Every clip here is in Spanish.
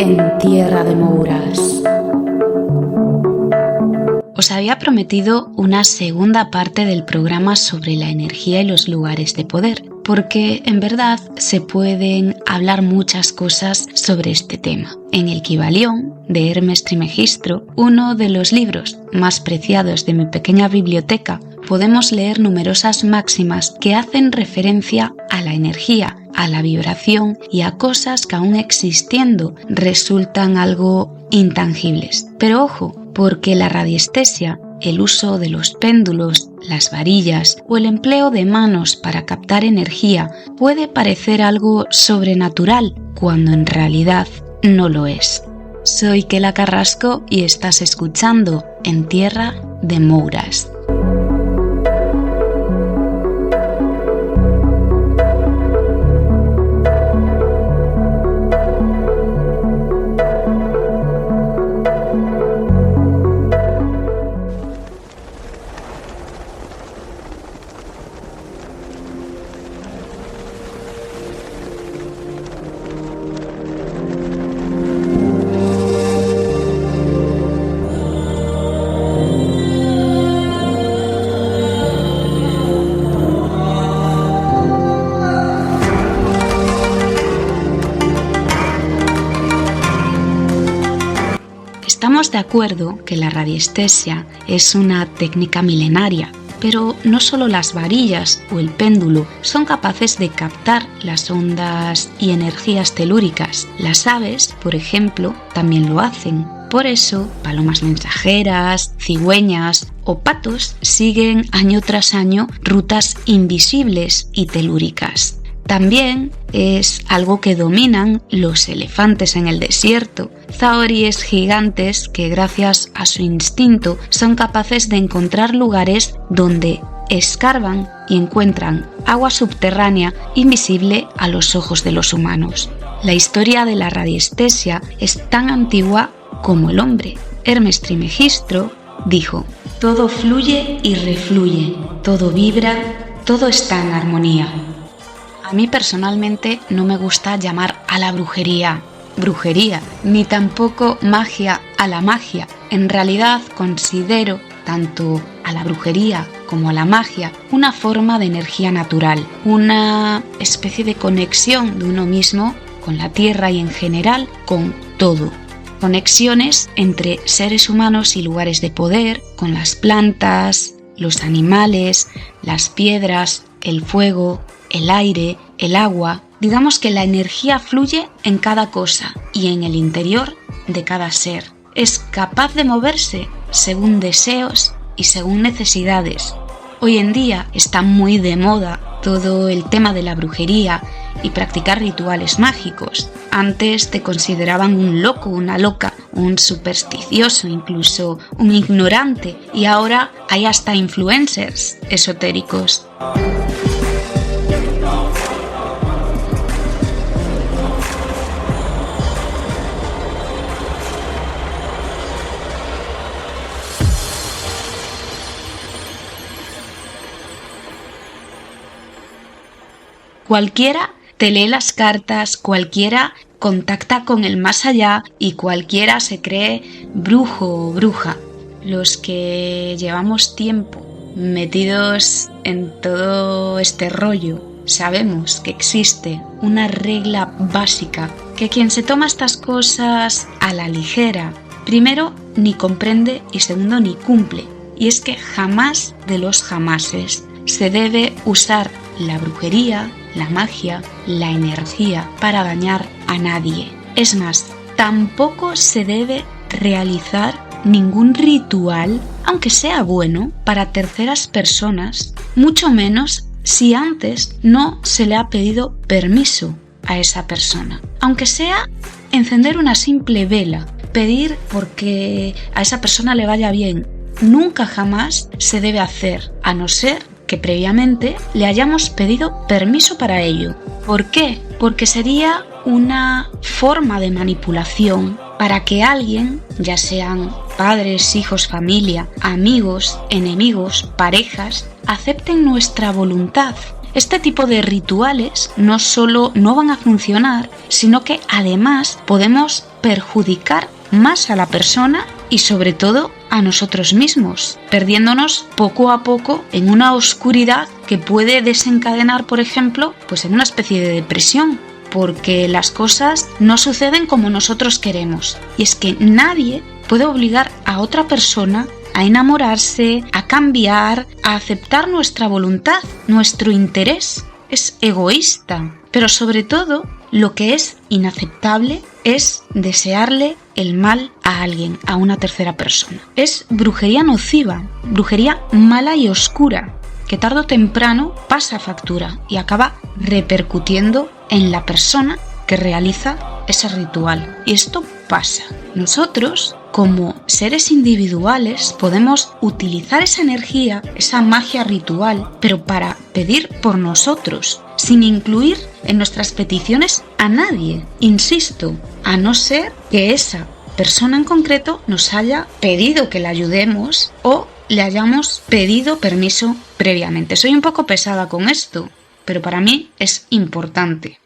en Tierra de Mouras. Os había prometido una segunda parte del programa sobre la energía y los lugares de poder, porque en verdad se pueden hablar muchas cosas sobre este tema. En el Kybalión, de Hermes Trismegisto, uno de los libros más preciados de mi pequeña biblioteca, podemos leer numerosas máximas que hacen referencia a la energía, a la vibración y a cosas que aún existiendo resultan algo intangibles. Pero ojo, porque la radiestesia, el uso de los péndulos, las varillas o el empleo de manos para captar energía puede parecer algo sobrenatural cuando en realidad no lo es. Soy Kela Carrasco y estás escuchando En Tierra de Mouras. Estamos de acuerdo que la radiestesia es una técnica milenaria, pero no solo las varillas o el péndulo son capaces de captar las ondas y energías telúricas. Las aves, por ejemplo, también lo hacen. Por eso, palomas mensajeras, cigüeñas o patos siguen año tras año rutas invisibles y telúricas. También es algo que dominan los elefantes en el desierto, zahoríes gigantes que gracias a su instinto son capaces de encontrar lugares donde escarban y encuentran agua subterránea invisible a los ojos de los humanos. La historia de la radiestesia es tan antigua como el hombre. Hermes Trismegisto dijo: todo fluye y refluye, todo vibra, todo está en armonía. A mí personalmente no me gusta llamar a la brujería, ni tampoco magia a la magia. En realidad considero tanto a la brujería como a la magia una forma de energía natural, una especie de conexión de uno mismo con la tierra y en general con todo. Conexiones entre seres humanos y lugares de poder, con las plantas, los animales, las piedras, el fuego, el aire, el agua. Digamos que la energía fluye en cada cosa y en el interior de cada ser. Es capaz de moverse según deseos y según necesidades. Hoy en día está muy de moda todo el tema de la brujería y practicar rituales mágicos. Antes te consideraban un loco, una loca, un supersticioso, incluso un ignorante, y ahora hay hasta influencers esotéricos. Cualquiera te lee las cartas, cualquiera contacta con el más allá y cualquiera se cree brujo o bruja. Los que llevamos tiempo metidos en todo este rollo sabemos que existe una regla básica, que quien se toma estas cosas a la ligera, primero ni comprende y segundo ni cumple. Y es que jamás de los jamases se debe usar la brujería, la magia, la energía para dañar a nadie. Es más, tampoco se debe realizar ningún ritual, aunque sea bueno, para terceras personas, mucho menos si antes no se le ha pedido permiso a esa persona. Aunque sea encender una simple vela, pedir porque a esa persona le vaya bien, nunca jamás se debe hacer, a no ser que previamente le hayamos pedido permiso para ello. ¿Por qué? Porque sería una forma de manipulación para que alguien, ya sean padres, hijos, familia, amigos, enemigos, parejas, acepten nuestra voluntad. Este tipo de rituales no solo no van a funcionar, sino que además podemos perjudicar más a la persona y sobre todo a nosotros mismos, perdiéndonos poco a poco en una oscuridad que puede desencadenar, por ejemplo, pues en una especie de depresión, porque las cosas no suceden como nosotros queremos. Y es que nadie puede obligar a otra persona a enamorarse, a cambiar, a aceptar nuestra voluntad, nuestro interés. Es egoísta, pero sobre todo lo que es inaceptable es desearle el mal a alguien, a una tercera persona. Es brujería nociva, brujería mala y oscura, que tarde o temprano pasa factura y acaba repercutiendo en la persona que realiza ese ritual. Y esto pasa. Nosotros, como seres individuales, podemos utilizar esa energía, esa magia ritual, pero para pedir por nosotros, sin incluir en nuestras peticiones a nadie. Insisto, a no ser que esa persona en concreto nos haya pedido que la ayudemos o le hayamos pedido permiso previamente. Soy un poco pesada con esto, pero para mí es importante.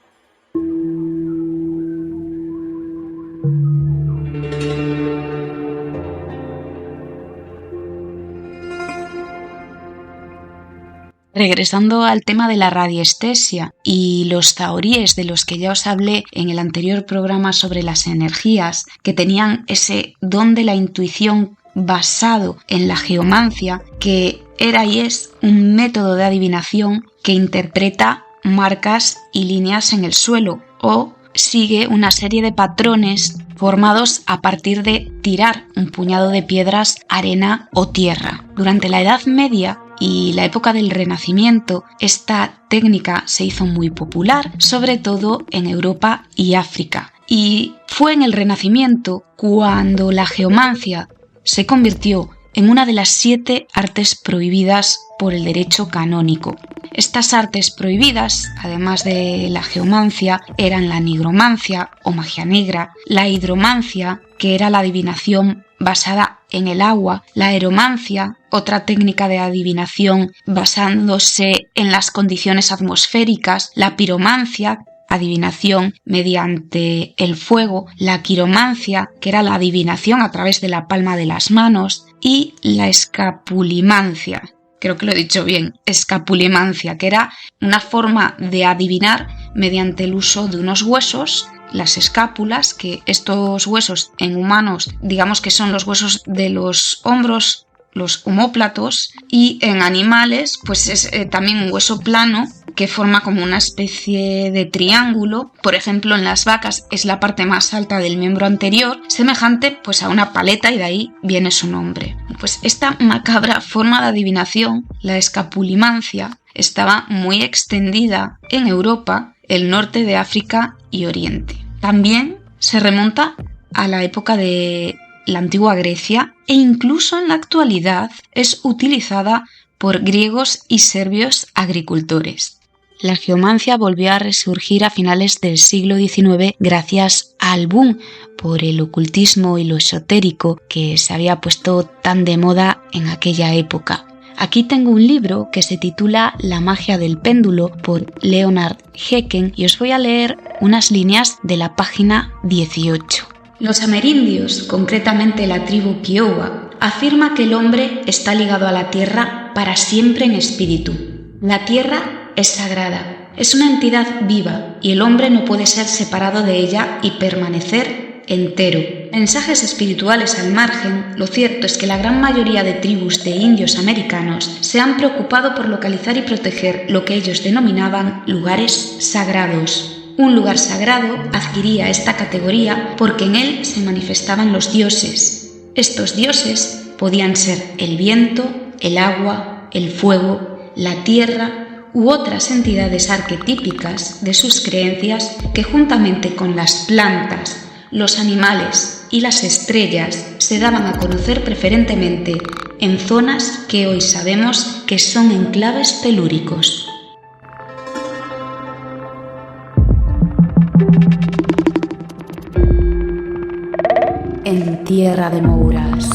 Regresando al tema de la radiestesia y los zahoríes de los que ya os hablé en el anterior programa sobre las energías, que tenían ese don de la intuición basado en la geomancia, que era y es un método de adivinación que interpreta marcas y líneas en el suelo o sigue una serie de patrones formados a partir de tirar un puñado de piedras, arena o tierra. Durante la Edad Media y la época del Renacimiento, esta técnica se hizo muy popular, sobre todo en Europa y África. Y fue en el Renacimiento cuando la geomancia se convirtió en una de las 7 artes prohibidas por el derecho canónico. Estas artes prohibidas, además de la geomancia, eran la nigromancia o magia negra, la hidromancia, que era la adivinación basada en el agua, la aeromancia, otra técnica de adivinación basándose en las condiciones atmosféricas, la piromancia, adivinación mediante el fuego, la quiromancia, que era la adivinación a través de la palma de las manos, y la escapulimancia, creo que lo he dicho bien, escapulimancia, que era una forma de adivinar mediante el uso de unos huesos, las escápulas, que estos huesos en humanos digamos que son los huesos de los hombros, los omóplatos, y en animales pues es también un hueso plano que forma como una especie de triángulo. Por ejemplo, en las vacas es la parte más alta del miembro anterior, semejante pues a una paleta, y de ahí viene su nombre. Pues esta macabra forma de adivinación, la escapulimancia, estaba muy extendida en Europa, el norte de África y Oriente. También se remonta a la época de la antigua Grecia e incluso en la actualidad es utilizada por griegos y serbios agricultores. La geomancia volvió a resurgir a finales del siglo XIX gracias al boom por el ocultismo y lo esotérico que se había puesto tan de moda en aquella época. Aquí tengo un libro que se titula La magia del péndulo por Leonard Hecken y os voy a leer unas líneas de la página 18. Los amerindios, concretamente la tribu Kiowa, afirma que el hombre está ligado a la tierra para siempre en espíritu. La tierra es sagrada, es una entidad viva y el hombre no puede ser separado de ella y permanecer entero. Mensajes espirituales al margen, lo cierto es que la gran mayoría de tribus de indios americanos se han preocupado por localizar y proteger lo que ellos denominaban lugares sagrados. Un lugar sagrado adquiría esta categoría porque en él se manifestaban los dioses. Estos dioses podían ser el viento, el agua, el fuego, la tierra u otras entidades arquetípicas de sus creencias que juntamente con las plantas, los animales y las estrellas se daban a conocer preferentemente en zonas que hoy sabemos que son enclaves telúricos. En tierra de Mouras.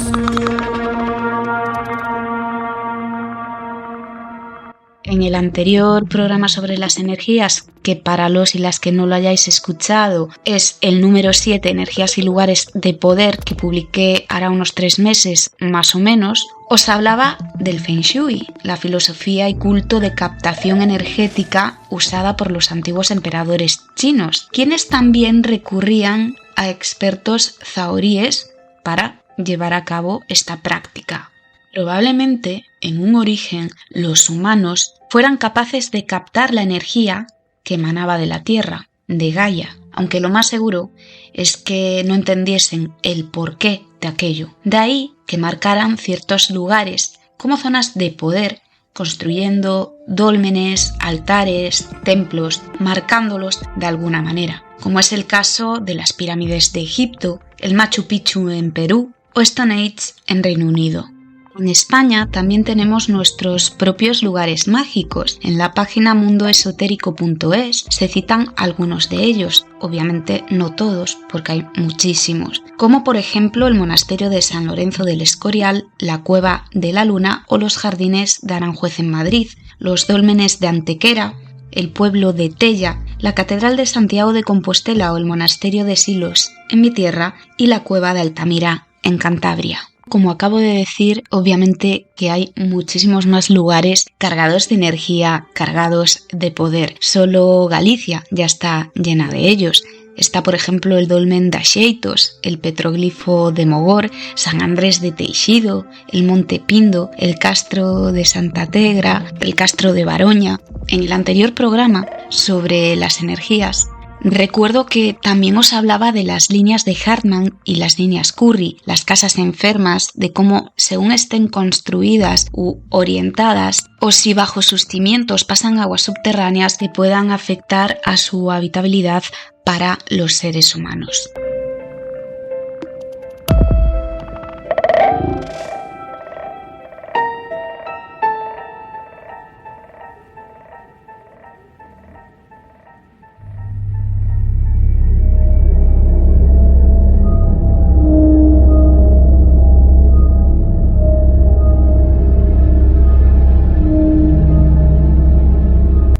En el anterior programa sobre las energías que para los y las que no lo hayáis escuchado es el número 7, Energías y Lugares de Poder, que publiqué hará unos 3 meses más o menos, os hablaba del Feng Shui, la filosofía y culto de captación energética usada por los antiguos emperadores chinos, quienes también recurrían a expertos zahoríes para llevar a cabo esta práctica. Probablemente, en un origen, los humanos fueran capaces de captar la energía que emanaba de la Tierra, de Gaia, aunque lo más seguro es que no entendiesen el porqué de aquello. De ahí que marcaran ciertos lugares como zonas de poder, construyendo dólmenes, altares, templos, marcándolos de alguna manera, como es el caso de las pirámides de Egipto, el Machu Picchu en Perú o Stonehenge en Reino Unido. En España también tenemos nuestros propios lugares mágicos. En la página mundoesotérico.es se citan algunos de ellos, obviamente no todos, porque hay muchísimos, como por ejemplo el monasterio de San Lorenzo del Escorial, la Cueva de la Luna o los jardines de Aranjuez en Madrid, los dólmenes de Antequera, el pueblo de Tella, la Catedral de Santiago de Compostela o el monasterio de Silos en mi tierra y la Cueva de Altamira en Cantabria. Como acabo de decir, obviamente que hay muchísimos más lugares cargados de energía, cargados de poder. Solo Galicia ya está llena de ellos. Está, por ejemplo, el dolmen de Axeitos, el petroglifo de Mogor, San Andrés de Teixido, el Monte Pindo, el Castro de Santa Tegra, el Castro de Baroña. En el anterior programa sobre las energías, recuerdo que también os hablaba de las líneas de Hartmann y las líneas Curry, las casas enfermas, de cómo según estén construidas u orientadas o si bajo sus cimientos pasan aguas subterráneas que puedan afectar a su habitabilidad para los seres humanos.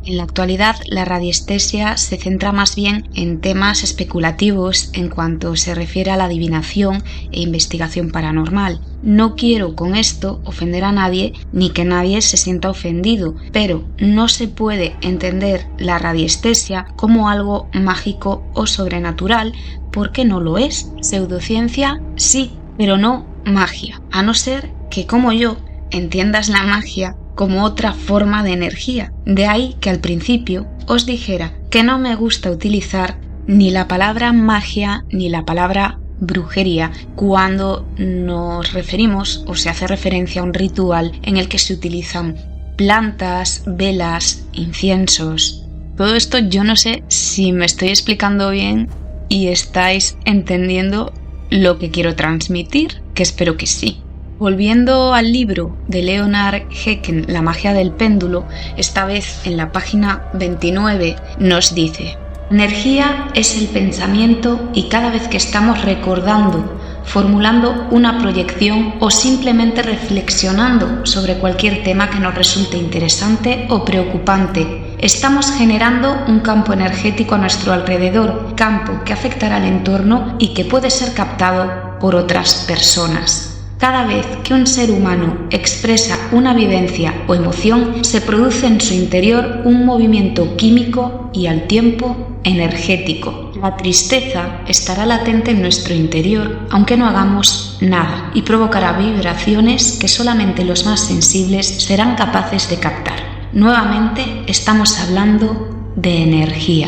En la actualidad, la radiestesia se centra más bien en temas especulativos en cuanto se refiere a la adivinación e investigación paranormal. No quiero con esto ofender a nadie ni que nadie se sienta ofendido, pero no se puede entender la radiestesia como algo mágico o sobrenatural porque no lo es. Pseudociencia sí, pero no magia, a no ser que como yo entiendas la magia como otra forma de energía. De ahí que al principio os dijera que no me gusta utilizar ni la palabra magia ni la palabra brujería cuando nos referimos o se hace referencia a un ritual en el que se utilizan plantas, velas, inciensos. Todo esto yo no sé si me estoy explicando bien y estáis entendiendo lo que quiero transmitir, que espero que sí. Volviendo al libro de Leonard Hecken, La magia del péndulo, esta vez en la página 29 nos dice: energía es el pensamiento y cada vez que estamos recordando, formulando una proyección o simplemente reflexionando sobre cualquier tema que nos resulte interesante o preocupante, estamos generando un campo energético a nuestro alrededor, campo que afectará al entorno y que puede ser captado por otras personas. Cada vez que un ser humano expresa una vivencia o emoción, se produce en su interior un movimiento químico y al tiempo energético. La tristeza estará latente en nuestro interior, aunque no hagamos nada, y provocará vibraciones que solamente los más sensibles serán capaces de captar. Nuevamente estamos hablando de energía.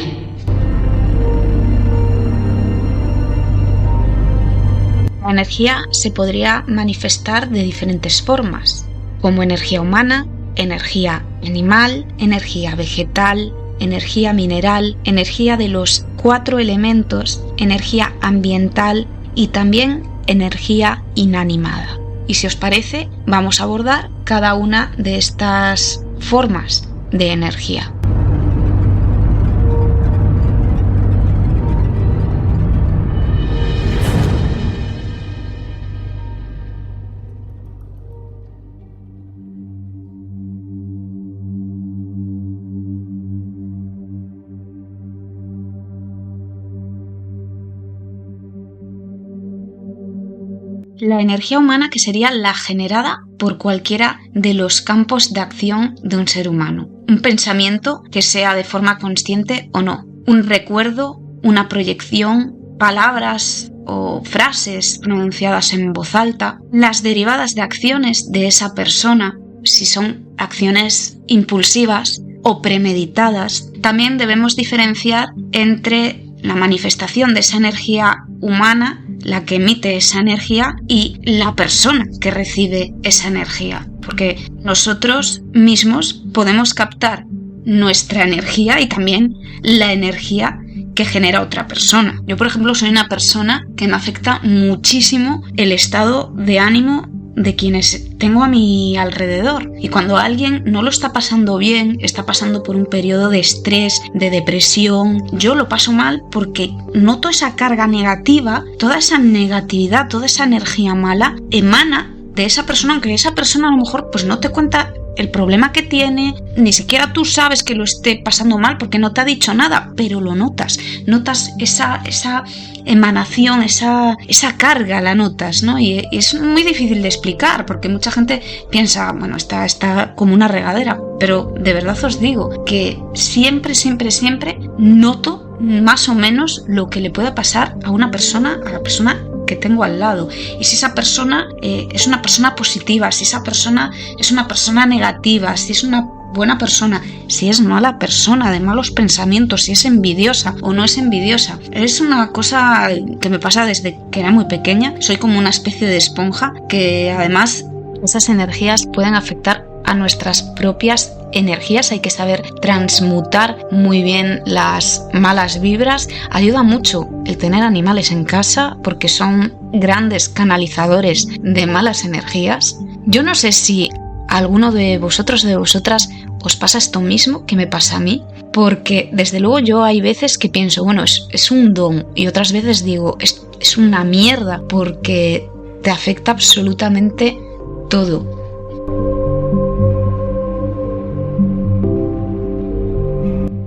La energía se podría manifestar de diferentes formas, como energía humana, energía animal, energía vegetal, energía mineral, energía de los 4 elementos, energía ambiental y también energía inanimada. Y si os parece, vamos a abordar cada una de estas formas de energía. la energía humana, que sería la generada por cualquiera de los campos de acción de un ser humano. Un pensamiento que sea de forma consciente o no. Un recuerdo, una proyección, palabras o frases pronunciadas en voz alta. Las derivadas de acciones de esa persona, si son acciones impulsivas o premeditadas. También debemos diferenciar entre la manifestación de esa energía humana, la que emite esa energía, y la persona que recibe esa energía. Porque nosotros mismos podemos captar nuestra energía y también la energía que genera otra persona. Yo, por ejemplo, soy una persona que me afecta muchísimo el estado de ánimo de quienes tengo a mi alrededor. Y cuando alguien no lo está pasando bien, está pasando por un periodo de estrés, de depresión, yo lo paso mal porque noto esa carga negativa, toda esa negatividad, toda esa energía mala emana de esa persona, aunque esa persona a lo mejor pues no te cuenta el problema que tiene, ni siquiera tú sabes que lo esté pasando mal porque no te ha dicho nada, pero lo notas esa emanación, esa carga la notas, ¿no? Y es muy difícil de explicar porque mucha gente piensa, bueno, está como una regadera, pero de verdad os digo que siempre noto más o menos lo que le puede pasar a la persona que tengo al lado. Y si esa persona es una persona positiva, si esa persona es una persona negativa, si es una buena persona, si es mala persona, de malos pensamientos, si es envidiosa o no es envidiosa. Es una cosa que me pasa desde que era muy pequeña. Soy como una especie de esponja que además esas energías pueden afectar a nuestras propias energías. Hay que saber transmutar muy bien las malas vibras. Ayuda mucho el tener animales en casa porque son grandes canalizadores de malas energías. Yo no sé si a alguno de vosotros, de vosotras, os pasa esto mismo que me pasa a mí, porque desde luego yo hay veces que pienso, bueno, es un don, y otras veces digo, es una mierda porque te afecta absolutamente todo.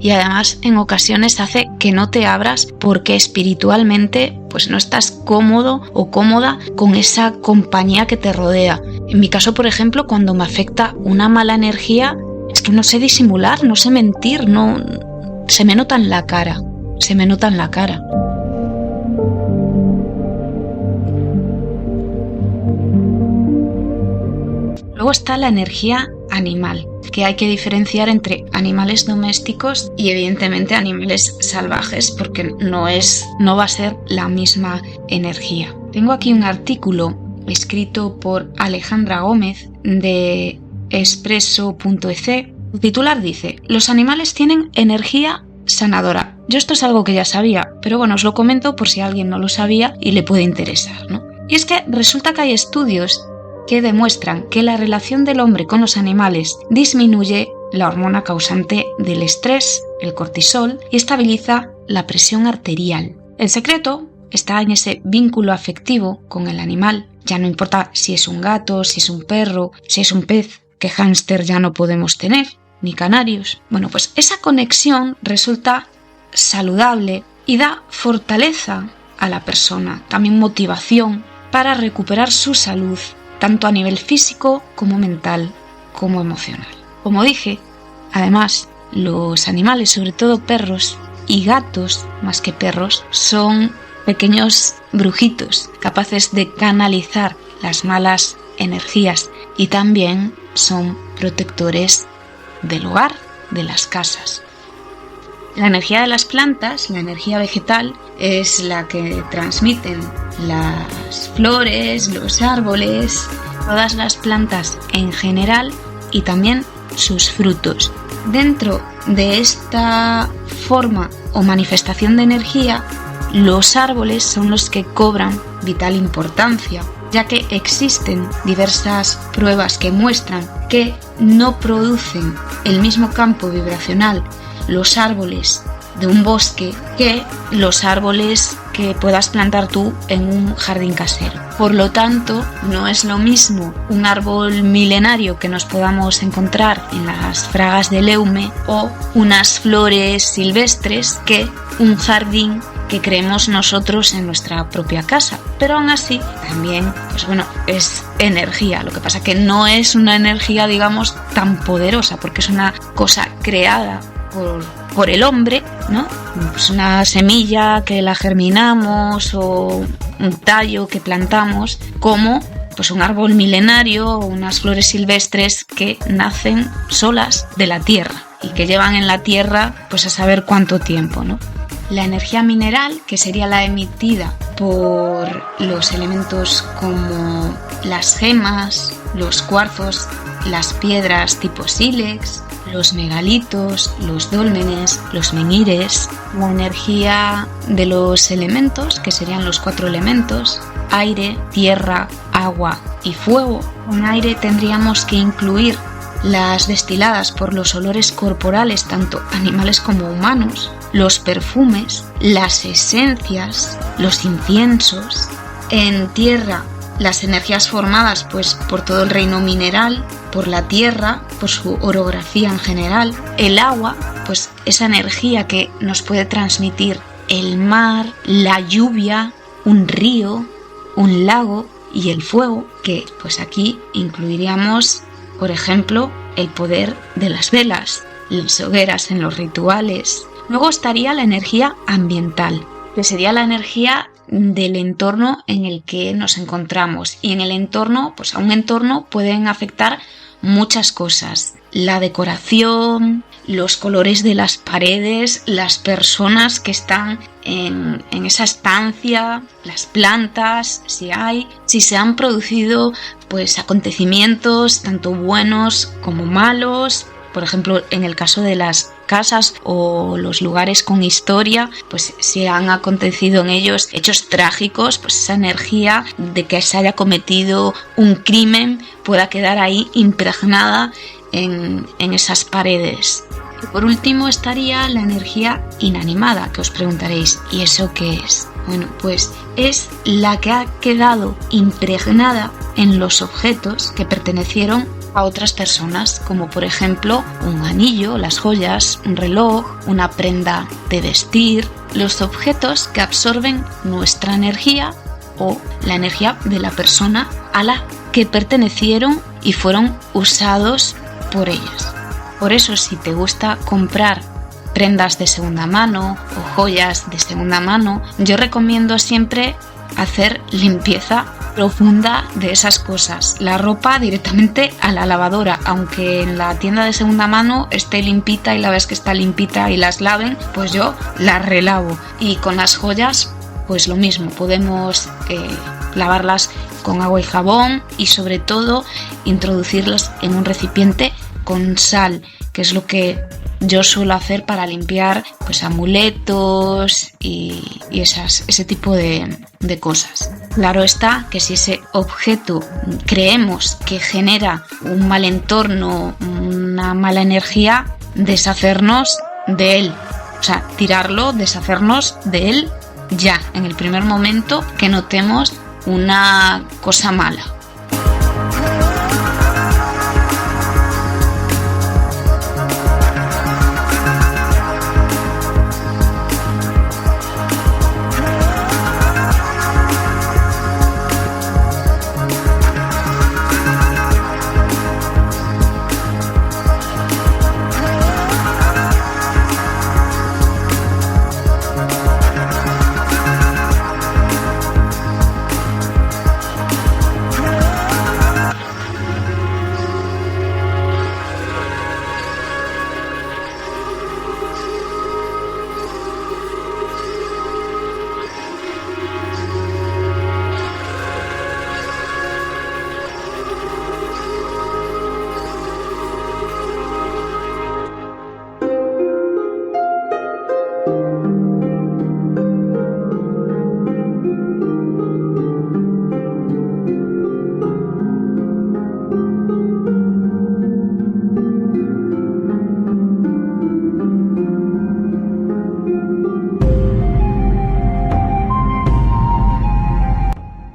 Y además en ocasiones hace que no te abras porque espiritualmente pues no estás cómodo o cómoda con esa compañía que te rodea. En mi caso, por ejemplo, cuando me afecta una mala energía, es que no sé disimular, no sé mentir, no se me nota en la cara. Luego está la energía animal, que hay que diferenciar entre animales domésticos y evidentemente animales salvajes, porque no va a ser la misma energía. Tengo aquí un artículo escrito por Alejandra Gómez de Expresso.ec. El titular dice: los animales tienen energía sanadora. Yo esto es algo que ya sabía, pero bueno, os lo comento por si alguien no lo sabía y le puede interesar, ¿no? Y es que resulta que hay estudios que demuestran que la relación del hombre con los animales disminuye la hormona causante del estrés, el cortisol, y estabiliza la presión arterial. El secreto está en ese vínculo afectivo con el animal. Ya no importa si es un gato, si es un perro, si es un pez, que hámster ya no podemos tener, ni canarios. Bueno, pues esa conexión resulta saludable y da fortaleza a la persona, también motivación para recuperar su salud, tanto a nivel físico como mental como emocional. Como dije, además, los animales, sobre todo perros y gatos, más que perros, son pequeños brujitos capaces de canalizar las malas energías y también son protectores del hogar, de las casas. La energía de las plantas, la energía vegetal, es la que transmiten las flores, los árboles, todas las plantas en general y también sus frutos. Dentro de esta forma o manifestación de energía, los árboles son los que cobran vital importancia, ya que existen diversas pruebas que muestran que no producen el mismo campo vibracional los árboles de un bosque que los árboles que puedas plantar tú en un jardín casero. Por lo tanto, no es lo mismo un árbol milenario que nos podamos encontrar en las fragas del Eume o unas flores silvestres que un jardín que creemos nosotros en nuestra propia casa. Pero aún así, también, pues bueno, es energía. Lo que pasa que no es una energía, digamos, tan poderosa, porque es una cosa creada por el hombre, ¿no? Pues una semilla que la germinamos o un tallo que plantamos, como pues un árbol milenario o unas flores silvestres que nacen solas de la tierra y que llevan en la tierra pues a saber cuánto tiempo, ¿no? La energía mineral, que sería la emitida por los elementos como las gemas, los cuarzos, las piedras tipo sílex, los megalitos, los dólmenes, los menhires, la energía de los elementos, que serían los 4 elementos, aire, tierra, agua y fuego. Con aire tendríamos que incluir las destiladas por los olores corporales, tanto animales como humanos, los perfumes, las esencias, los inciensos. En tierra, las energías formadas pues por todo el reino mineral, por la tierra, por su orografía en general. El agua, pues esa energía que nos puede transmitir el mar, la lluvia, un río, un lago, y el fuego, que pues aquí incluiríamos, por ejemplo, el poder de las velas, las hogueras en los rituales. Luego estaría la energía ambiental, que sería la energía del entorno en el que nos encontramos. Y en el entorno, pues a un entorno pueden afectar muchas cosas. La decoración, los colores de las paredes, las personas que están en esa estancia, las plantas, si se han producido pues acontecimientos tanto buenos como malos. Por ejemplo, en el caso de las casas o los lugares con historia, pues si han acontecido en ellos hechos trágicos, pues esa energía de que se haya cometido un crimen pueda quedar ahí impregnada en esas paredes. Y por último estaría la energía inanimada, que os preguntaréis, ¿y eso qué es? Bueno, pues es la que ha quedado impregnada en los objetos que pertenecieron a otras personas, como por ejemplo un anillo, las joyas, un reloj, una prenda de vestir, los objetos que absorben nuestra energía o la energía de la persona a la que pertenecieron y fueron usados por ellas. Por eso, si te gusta comprar prendas de segunda mano o joyas de segunda mano, yo recomiendo siempre hacer limpieza profunda de esas cosas. La ropa directamente a la lavadora, aunque en la tienda de segunda mano esté limpita y la ves que está limpita y las laven, pues yo las relavo. Y con las joyas, pues lo mismo, podemos lavarlas con agua y jabón y sobre todo introducirlas en un recipiente con sal, que es lo que yo suelo hacer para limpiar pues amuletos y ese tipo de cosas. Claro está que si ese objeto creemos que genera un mal entorno, una mala energía, deshacernos de él. O sea, tirarlo, deshacernos de él ya, en el primer momento que notemos una cosa mala.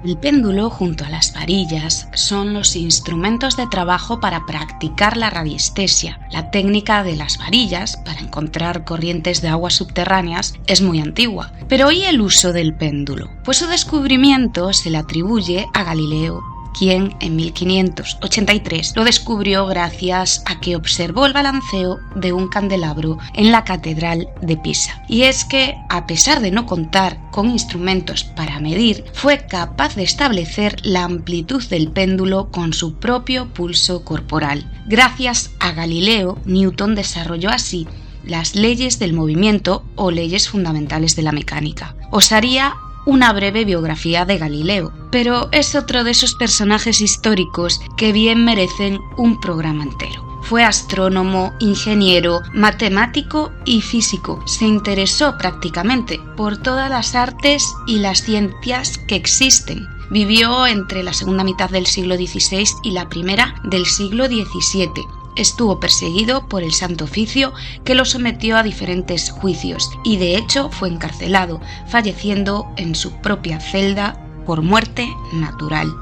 El péndulo junto a las varillas son los instrumentos de trabajo para practicar la radiestesia. La técnica de las varillas para encontrar corrientes de aguas subterráneas es muy antigua. Pero ¿y el uso del péndulo? Pues su descubrimiento se le atribuye a Galileo, quien en 1583 lo descubrió gracias a que observó el balanceo de un candelabro en la Catedral de Pisa. Y es que, a pesar de no contar con instrumentos para medir, fue capaz de establecer la amplitud del péndulo con su propio pulso corporal. Gracias a Galileo, Newton desarrolló así las leyes del movimiento o leyes fundamentales de la mecánica. Os haría una breve biografía de Galileo, pero es otro de esos personajes históricos que bien merecen un programa entero. Fue astrónomo, ingeniero, matemático y físico. Se interesó prácticamente por todas las artes y las ciencias que existen. Vivió entre la segunda mitad del siglo XVI y la primera del siglo XVII. Estuvo perseguido por el Santo Oficio, que lo sometió a diferentes juicios y de hecho fue encarcelado, falleciendo en su propia celda por muerte natural.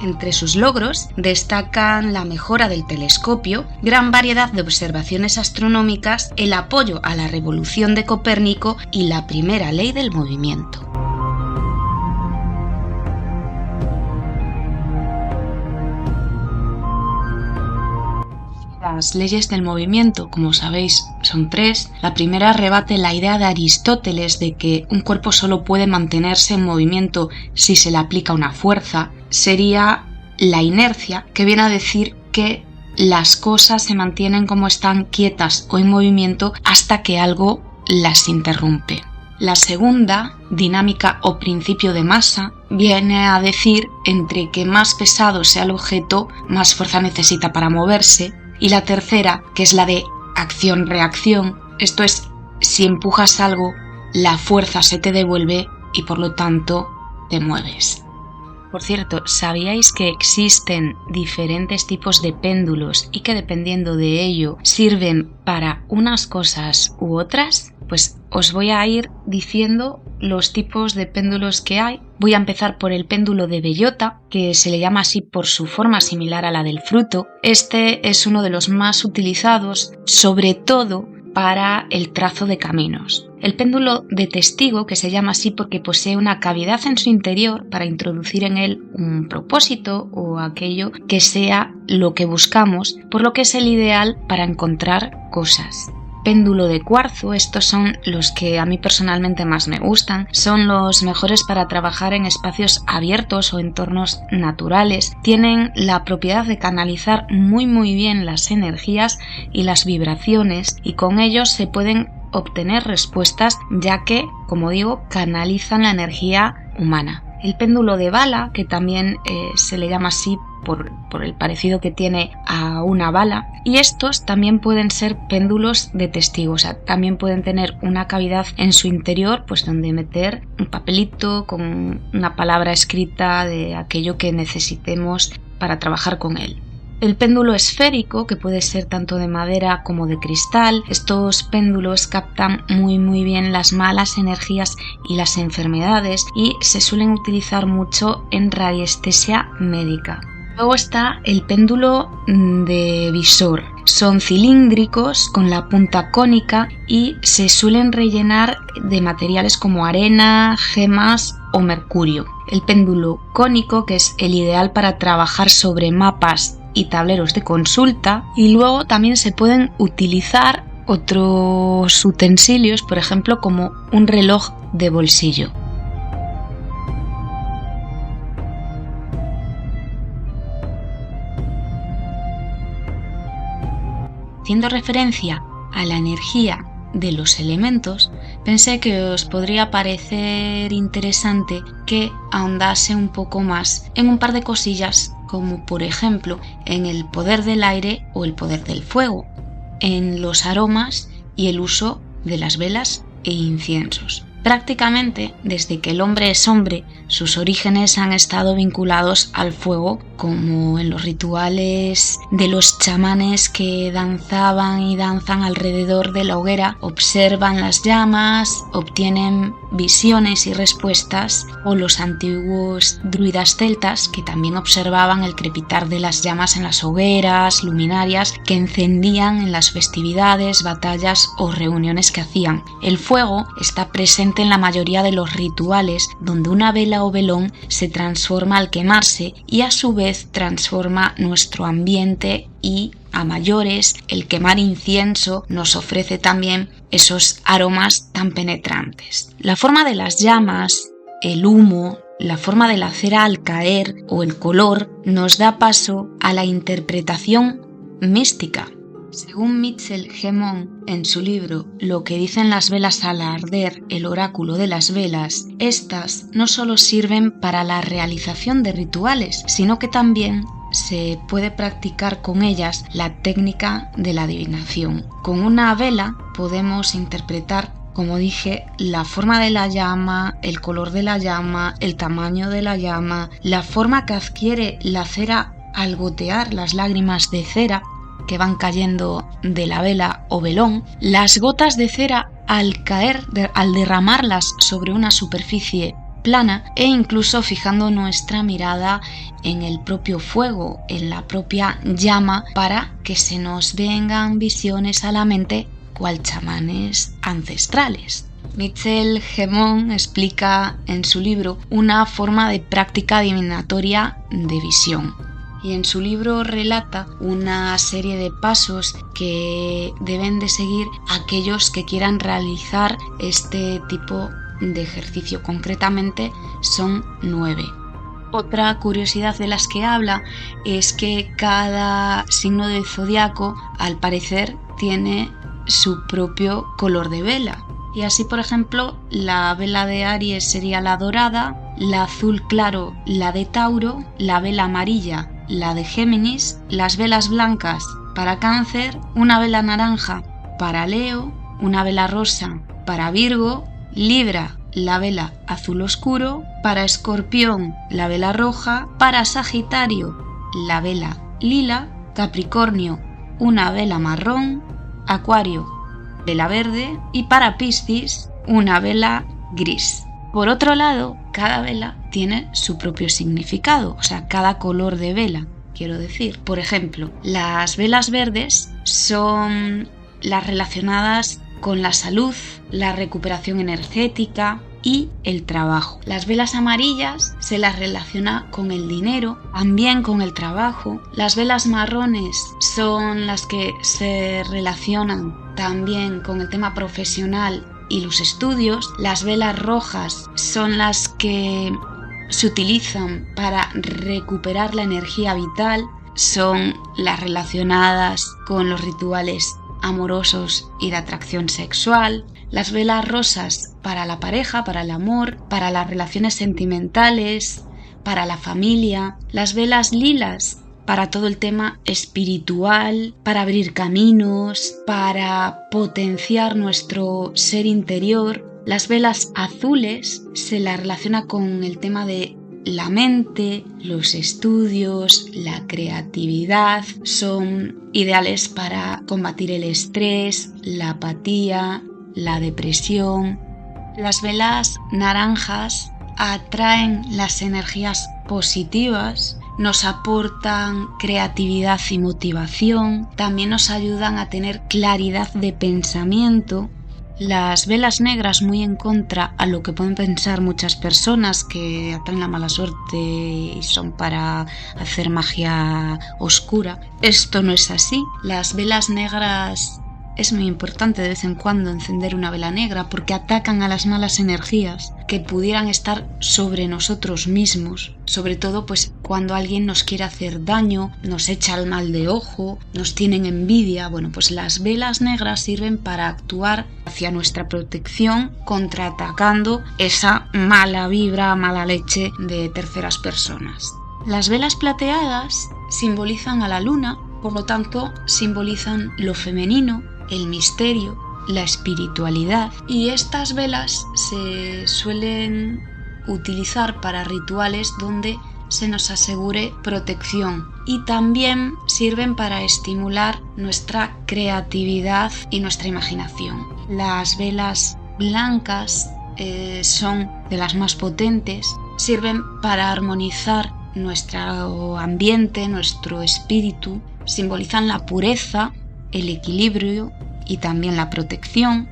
Entre sus logros destacan la mejora del telescopio, gran variedad de observaciones astronómicas, el apoyo a la revolución de Copérnico y la primera ley del movimiento. Las leyes del movimiento, como sabéis, son 3. La primera rebate la idea de Aristóteles de que un cuerpo solo puede mantenerse en movimiento si se le aplica una fuerza. Sería la inercia, que viene a decir que las cosas se mantienen como están, quietas o en movimiento, hasta que algo las interrumpe. La segunda, dinámica o principio de masa, viene a decir entre que más pesado sea el objeto, más fuerza necesita para moverse. Y la tercera, que es la de acción-reacción, esto es, si empujas algo, la fuerza se te devuelve y por lo tanto te mueves. Por cierto, ¿sabíais que existen diferentes tipos de péndulos y que dependiendo de ello sirven para unas cosas u otras? Pues os voy a ir diciendo los tipos de péndulos que hay. Voy a empezar por el péndulo de bellota, que se le llama así por su forma similar a la del fruto. Este es uno de los más utilizados, sobre todo para el trazo de caminos. El péndulo de testigo, que se llama así porque posee una cavidad en su interior para introducir en él un propósito o aquello que sea lo que buscamos, por lo que es el ideal para encontrar cosas. Péndulo de cuarzo, estos son los que a mí personalmente más me gustan, son los mejores para trabajar en espacios abiertos o entornos naturales, tienen la propiedad de canalizar muy bien las energías y las vibraciones y con ellos se pueden obtener respuestas ya que, como digo, canalizan la energía humana. El péndulo de bala, que también se le llama así por el parecido que tiene a una bala, y estos también pueden ser péndulos de testigo, o sea, también pueden tener una cavidad en su interior, pues donde meter un papelito con una palabra escrita de aquello que necesitemos para trabajar con él. El péndulo esférico, que puede ser tanto de madera como de cristal, estos péndulos captan muy bien las malas energías y las enfermedades y se suelen utilizar mucho en radiestesia médica. Luego está el péndulo de visor. Son cilíndricos con la punta cónica y se suelen rellenar de materiales como arena, gemas o mercurio. El péndulo cónico, que es el ideal para trabajar sobre mapas y tableros de consulta, y luego también se pueden utilizar otros utensilios, por ejemplo como un reloj de bolsillo. Haciendo referencia a la energía de los elementos, pensé que os podría parecer interesante que ahondase un poco más en un par de cosillas, como por ejemplo en el poder del aire o el poder del fuego, en los aromas y el uso de las velas e inciensos. Prácticamente desde que el hombre es hombre, sus orígenes han estado vinculados al fuego, como en los rituales de los chamanes que danzaban y danzan alrededor de la hoguera, observan las llamas, obtienen visiones y respuestas, o los antiguos druidas celtas, que también observaban el crepitar de las llamas en las hogueras, luminarias que encendían en las festividades, batallas o reuniones que hacían. El fuego está presente en la mayoría de los rituales donde una vela o velón se transforma al quemarse y a su vez transforma nuestro ambiente, y a mayores el quemar incienso nos ofrece también esos aromas tan penetrantes. La forma de las llamas, el humo, la forma de la cera al caer o el color nos da paso a la interpretación mística. Según Mitchell Gemón, en su libro Lo que dicen las velas al arder, el oráculo de las velas, estas no solo sirven para la realización de rituales, sino que también se puede practicar con ellas la técnica de la adivinación. Con una vela podemos interpretar, como dije, la forma de la llama, el color de la llama, el tamaño de la llama, la forma que adquiere la cera al gotear las lágrimas de cera que van cayendo de la vela o velón, las gotas de cera al caer, al derramarlas sobre una superficie plana, e incluso fijando nuestra mirada en el propio fuego, en la propia llama, para que se nos vengan visiones a la mente cual chamanes ancestrales. Mitchell Gemón explica en su libro una forma de práctica adivinatoria de visión. Y en su libro relata una serie de pasos que deben de seguir aquellos que quieran realizar este tipo de ejercicio. Concretamente son 9. Otra curiosidad de las que habla es que cada signo del zodiaco, al parecer, tiene su propio color de vela. Y así, por ejemplo, la vela de Aries sería la dorada, la azul claro la de Tauro, la vela amarilla la de Géminis, las velas blancas para Cáncer, una vela naranja para Leo, una vela rosa para Virgo, Libra la vela azul oscuro, para Escorpión la vela roja, para Sagitario la vela lila, Capricornio una vela marrón, Acuario vela verde y para Piscis una vela gris. Por otro lado, cada vela tiene su propio significado, o sea, cada color de vela, quiero decir. Por ejemplo, las velas verdes son las relacionadas con la salud, la recuperación energética y el trabajo. Las velas amarillas se las relaciona con el dinero, también con el trabajo. Las velas marrones son las que se relacionan también con el tema profesional y los estudios. Las velas rojas son las que se utilizan para recuperar la energía vital, son las relacionadas con los rituales amorosos y de atracción sexual. Las velas rosas para la pareja, para el amor, para las relaciones sentimentales, para la familia. Las velas lilas para todo el tema espiritual, para abrir caminos, para potenciar nuestro ser interior. Las velas azules se las relaciona con el tema de la mente, los estudios, la creatividad. Son ideales para combatir el estrés, la apatía, la depresión. Las velas naranjas atraen las energías positivas, nos aportan creatividad y motivación, también nos ayudan a tener claridad de pensamiento. Las velas negras, muy en contra a lo que pueden pensar muchas personas, que atraen la mala suerte y son para hacer magia oscura. Esto no es así. Las velas negras, es muy importante de vez en cuando encender una vela negra, porque atacan a las malas energías que pudieran estar sobre nosotros mismos, sobre todo pues cuando alguien nos quiere hacer daño, nos echa el mal de ojo, nos tienen envidia. Bueno, pues las velas negras sirven para actuar hacia nuestra protección, contraatacando esa mala vibra, mala leche de terceras personas. Las velas plateadas simbolizan a la luna, por lo tanto simbolizan lo femenino, el misterio, la espiritualidad, y estas velas se suelen utilizar para rituales donde se nos asegure protección, y también sirven para estimular nuestra creatividad y nuestra imaginación. Las velas blancas son de las más potentes, sirven para armonizar nuestro ambiente, nuestro espíritu, simbolizan la pureza, el equilibrio y también la protección,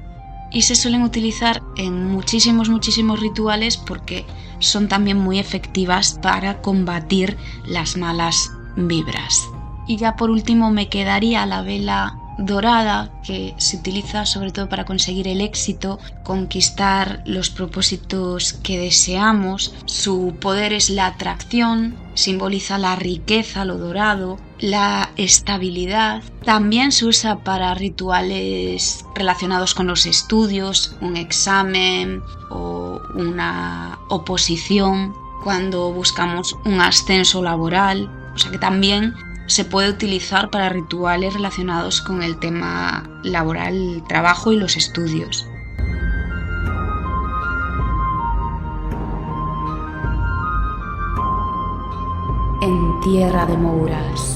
y se suelen utilizar en muchísimos rituales porque son también muy efectivas para combatir las malas vibras. Y ya por último me quedaría la vela dorada, que se utiliza sobre todo para conseguir el éxito, conquistar los propósitos que deseamos. Su poder es la atracción, simboliza la riqueza, lo dorado, la estabilidad. También se usa para rituales relacionados con los estudios, un examen o una oposición, cuando buscamos un ascenso laboral. O sea que también se puede utilizar para rituales relacionados con el tema laboral, el trabajo y los estudios. En tierra de Mouras.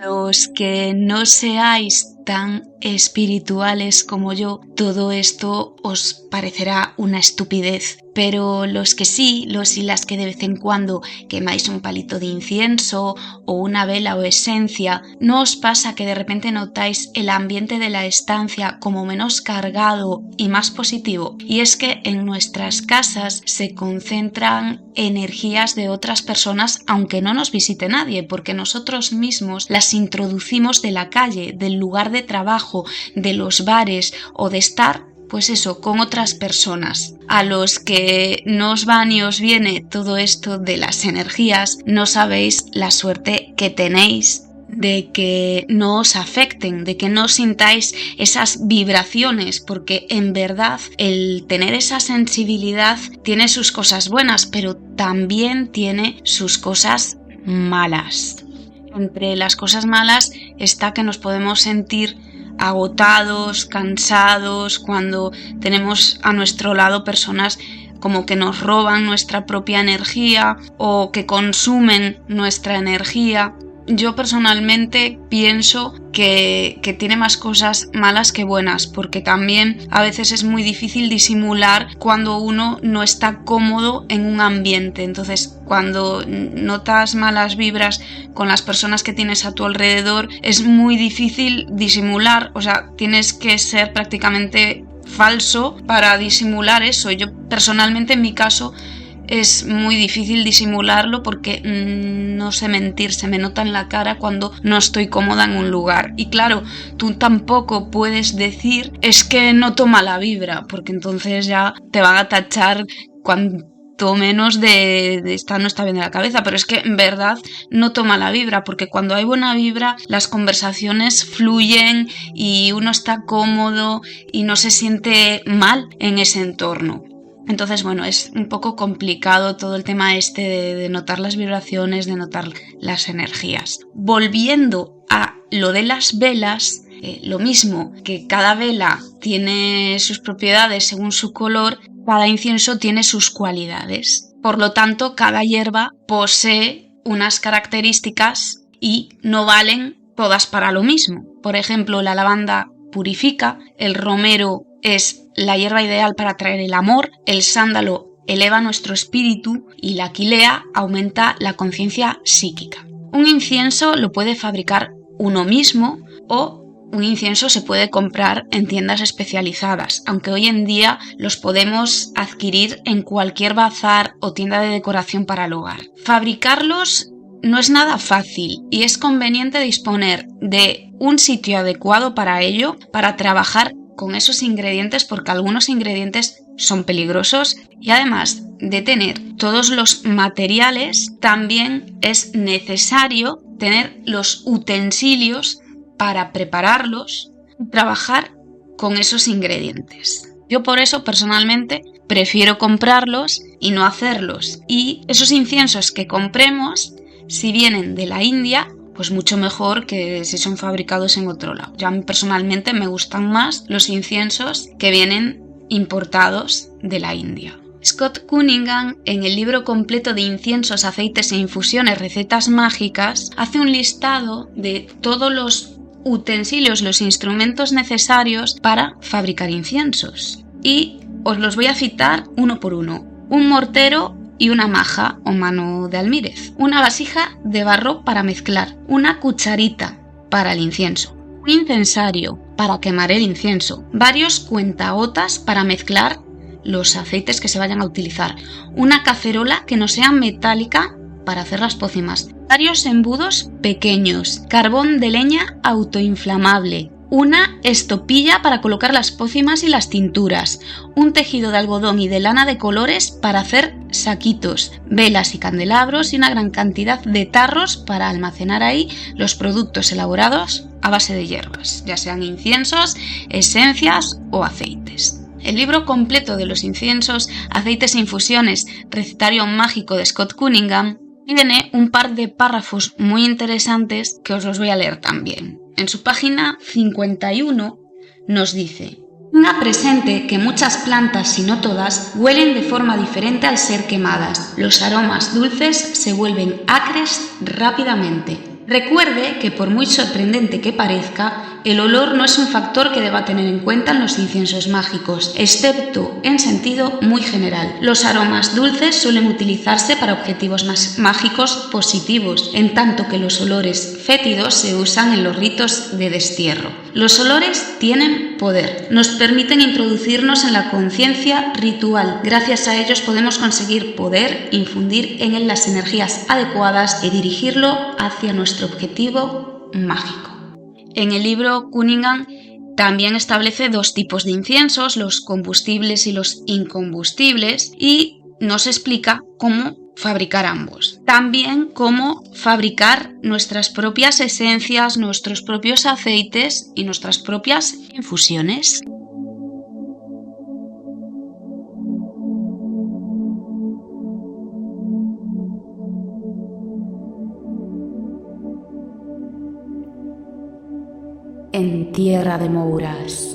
Los que no seáis tan espirituales como yo, todo esto os parecerá una estupidez, pero los que sí, los y las que de vez en cuando quemáis un palito de incienso o una vela o esencia, ¿no os pasa que de repente notáis el ambiente de la estancia como menos cargado y más positivo? Y es que en nuestras casas se concentran energías de otras personas aunque no nos visite nadie, porque nosotros mismos las introducimos de la calle, del lugar de trabajo, de los bares o de estar, pues eso, con otras personas. A los que no os va ni os viene todo esto de las energías, no sabéis la suerte que tenéis de que no os afecten, de que no sintáis esas vibraciones, porque en verdad el tener esa sensibilidad tiene sus cosas buenas, pero también tiene sus cosas malas. Entre las cosas malas está que nos podemos sentir agotados, cansados, cuando tenemos a nuestro lado personas como que nos roban nuestra propia energía o que consumen nuestra energía. Yo personalmente pienso que tiene más cosas malas que buenas, porque también a veces es muy difícil disimular cuando uno no está cómodo en un ambiente. Entonces, cuando notas malas vibras con las personas que tienes a tu alrededor, es muy difícil disimular, o sea, tienes que ser prácticamente falso para disimular eso. Yo personalmente, en mi caso, es muy difícil disimularlo porque no sé mentir, se me nota en la cara cuando no estoy cómoda en un lugar. Y claro, tú tampoco puedes decir es que noto mala vibra, porque entonces ya te van a tachar cuanto menos de esta no está bien de la cabeza, pero es que en verdad noto mala vibra, porque cuando hay buena vibra las conversaciones fluyen y uno está cómodo y no se siente mal en ese entorno. Entonces, bueno, es un poco complicado todo el tema de notar las vibraciones, de notar las energías. Volviendo a lo de las velas, lo mismo que cada vela tiene sus propiedades según su color, cada incienso tiene sus cualidades. Por lo tanto, cada hierba posee unas características y no valen todas para lo mismo. Por ejemplo, la lavanda purifica, el romero es la hierba ideal para atraer el amor, el sándalo eleva nuestro espíritu y la aquilea aumenta la conciencia psíquica. Un incienso lo puede fabricar uno mismo o un incienso se puede comprar en tiendas especializadas, aunque hoy en día los podemos adquirir en cualquier bazar o tienda de decoración para el hogar. Fabricarlos no es nada fácil y es conveniente disponer de un sitio adecuado para ello, para trabajar con esos ingredientes, porque algunos ingredientes son peligrosos, y además de tener todos los materiales, también es necesario tener los utensilios para prepararlos y trabajar con esos ingredientes. Yo por eso personalmente prefiero comprarlos y no hacerlos. Y esos inciensos que compremos, si vienen de la India, pues mucho mejor que si son fabricados en otro lado. Yo a mí personalmente me gustan más los inciensos que vienen importados de la India. Scott Cunningham, en el libro completo de inciensos, aceites e infusiones, recetas mágicas, hace un listado de todos los utensilios, los instrumentos necesarios para fabricar inciensos. Y os los voy a citar uno por uno. Un mortero y una maja o mano de almírez. Una vasija de barro para mezclar. Una cucharita para el incienso. Un incensario para quemar el incienso. Varios cuentagotas para mezclar los aceites que se vayan a utilizar. Una cacerola que no sea metálica para hacer las pócimas. Varios embudos pequeños. Carbón de leña autoinflamable. Una estopilla para colocar las pócimas y las tinturas, un tejido de algodón y de lana de colores para hacer saquitos, velas y candelabros y una gran cantidad de tarros para almacenar ahí los productos elaborados a base de hierbas, ya sean inciensos, esencias o aceites. El libro completo de los inciensos, aceites e infusiones, recetario mágico de Scott Cunningham, tiene un par de párrafos muy interesantes que os los voy a leer también. En su página 51 nos dice: tenga presente que muchas plantas, si no todas, huelen de forma diferente al ser quemadas. Los aromas dulces se vuelven acres rápidamente. Recuerde que por muy sorprendente que parezca, el olor no es un factor que deba tener en cuenta en los inciensos mágicos, excepto en sentido muy general. Los aromas dulces suelen utilizarse para objetivos mágicos positivos, en tanto que los olores fétidos se usan en los ritos de destierro. Los olores tienen poder, nos permiten introducirnos en la conciencia ritual. Gracias a ellos podemos conseguir poder, infundir en él las energías adecuadas y dirigirlo hacia nuestro objetivo mágico. En el libro, Cunningham también establece dos tipos de inciensos, los combustibles y los incombustibles, y nos explica cómo fabricar ambos. También cómo fabricar nuestras propias esencias, nuestros propios aceites y nuestras propias infusiones. En Tierra de Mouras.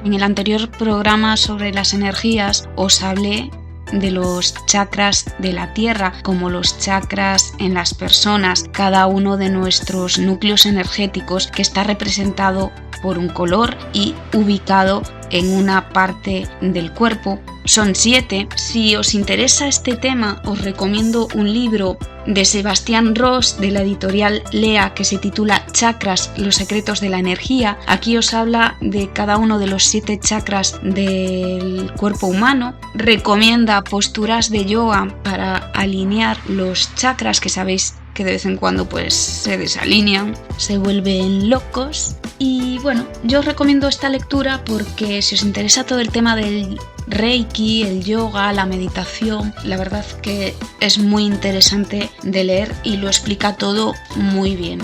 En el anterior programa sobre las energías os hablé de los chakras de la Tierra, como los chakras en las personas, cada uno de nuestros núcleos energéticos que está representado por un color y ubicado en una parte del cuerpo. Son 7. Si os interesa este tema, os recomiendo un libro de Sebastián Ross de la editorial Lea que se titula Chakras, los secretos de la energía. Aquí os habla de cada uno de los 7 chakras del cuerpo humano. Recomienda posturas de yoga para alinear los chakras, que sabéis que de vez en cuando pues se desalinean, se vuelven locos. Y bueno, yo os recomiendo esta lectura porque si os interesa todo el tema del Reiki, el yoga, la meditación, la verdad que es muy interesante de leer y lo explica todo muy bien.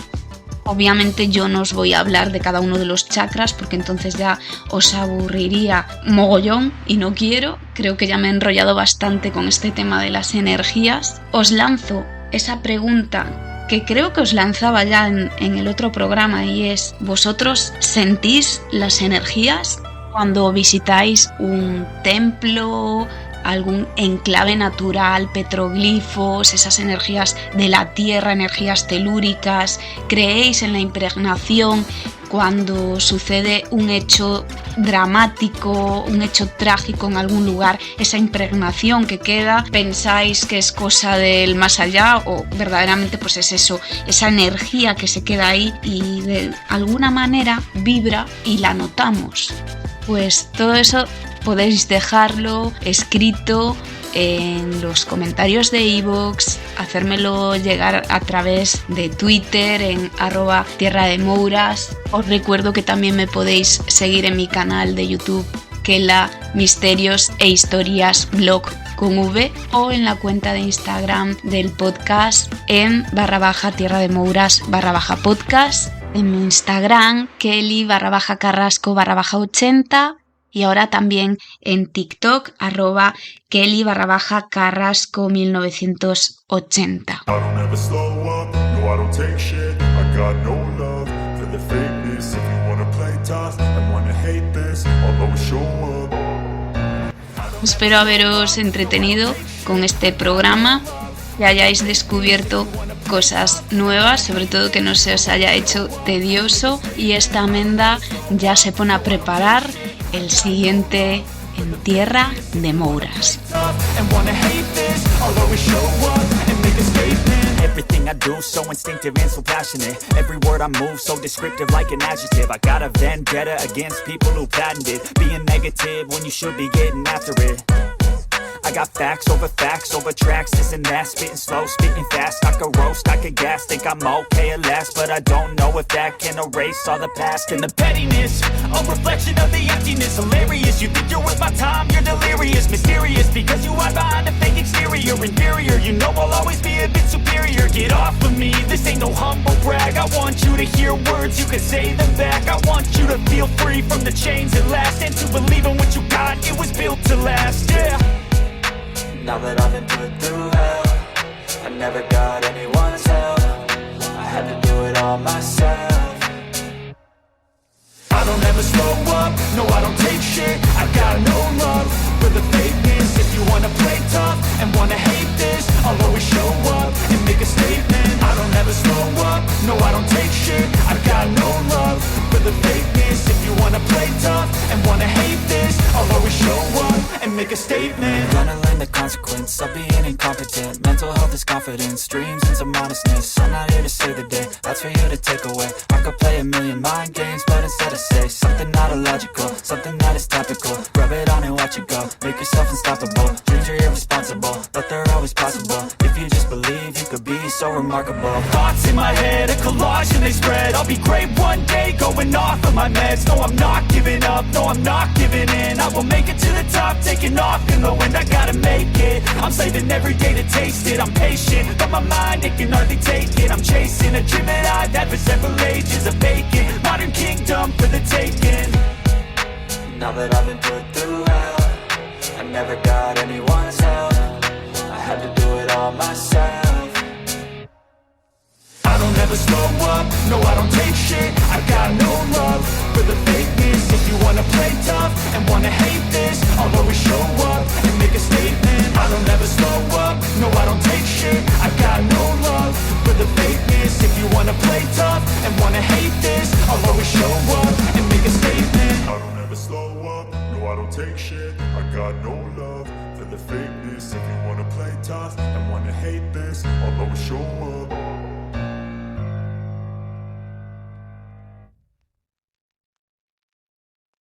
Obviamente yo no os voy a hablar de cada uno de los chakras porque entonces ya os aburriría mogollón y no quiero. Creo que ya me he enrollado bastante con este tema de las energías. Os lanzo esa pregunta que creo que os lanzaba ya en el otro programa, y es: ¿vosotros sentís las energías cuando visitáis un templo, algún enclave natural, petroglifos, esas energías de la tierra, energías telúricas? ¿Creéis en la impregnación cuando sucede un hecho dramático, un hecho trágico en algún lugar? Esa impregnación que queda, ¿pensáis que es cosa del más allá o verdaderamente pues es eso, esa energía que se queda ahí y de alguna manera vibra y la notamos? Pues todo eso podéis dejarlo escrito en los comentarios de iVoox, hacérmelo llegar a través de Twitter en @tierrademouras. Os recuerdo que también me podéis seguir en mi canal de YouTube, Kela Misterios e Historias Blog con V, o en la cuenta de Instagram del podcast en /Tierra de Mouras /podcast. En mi Instagram, Kelly /Carrasco /80, y ahora también en TikTok, @Kelly /Carrasco 1980. Espero haberos entretenido con este programa, que hayáis descubierto cosas nuevas, sobre todo que no se os haya hecho tedioso, y esta Amenda ya se pone a preparar el siguiente en Tierra de Mouras. Everything I do so instinctive and so passionate. Every word I move so descriptive like an adjective. I got a vendetta against people who patented being negative when you should be getting after it. I got facts over tracks, this and that. Spitting slow, spitting fast. I could roast, I could gas. Think I'm okay at last, but I don't know if that can erase all the past. And the pettiness, a reflection of the emptiness. Hilarious, you think you're worth my time, you're delirious. Mysterious, because you hide behind a fake exterior. Inferior, you know I'll always be a bit superior. Get off of me, this ain't no humble brag. I want you to hear words, you can say them back. I want you to feel free from the chains at last, and to believe in what you got, it was built to last, yeah. Now that I've been put through hell, I never got anyone's help. I had to do it all myself. I don't ever slow up, no I don't take shit. I got no love for the fakeness. If you wanna play tough and wanna hate this, I'll always show up and make a statement. I don't ever slow up, no I don't take shit. I got no love for the fakeness. If you wanna play tough and wanna hate this, I'll always show up and make a statement. Gonna learn the consequence of being incompetent. Mental health is confidence, dreams and some honestness. I'm not here to save the day, that's for you to take away. I could play a million mind games, but instead I say something not illogical, something that is topical. Rub it on and watch it go, make yourself unstoppable. Dreams are irresponsible, but they're always possible. If you just believe, you could be so remarkable. Thoughts in my head, a collage and they spread. I'll be great one day, going off of my meds. No, I'm not giving up, no, I'm not giving in. I will make it to the top, taking off in the wind. I gotta make it, I'm saving every day to taste it. I'm patient, but my mind, it can hardly take it. I'm chasing a dream that I've had for several ages. A vacant, modern kingdom for the taking. Now that I've been put through hell, I never got anyone's help. I had to do it all myself. I don't ever slow up, no I don't take shit. I got no love for the fakeness. If you wanna play tough and wanna hate this, I'll always show up and make a statement. I don't ever slow up, no I don't take shit. I got no love for the fakeness. If you wanna play tough and wanna hate this, I'll always show up and make a statement. I don't ever slow up, no I don't take shit. I got no love for the fakeness. If you wanna play tough and wanna hate this, I'll always show up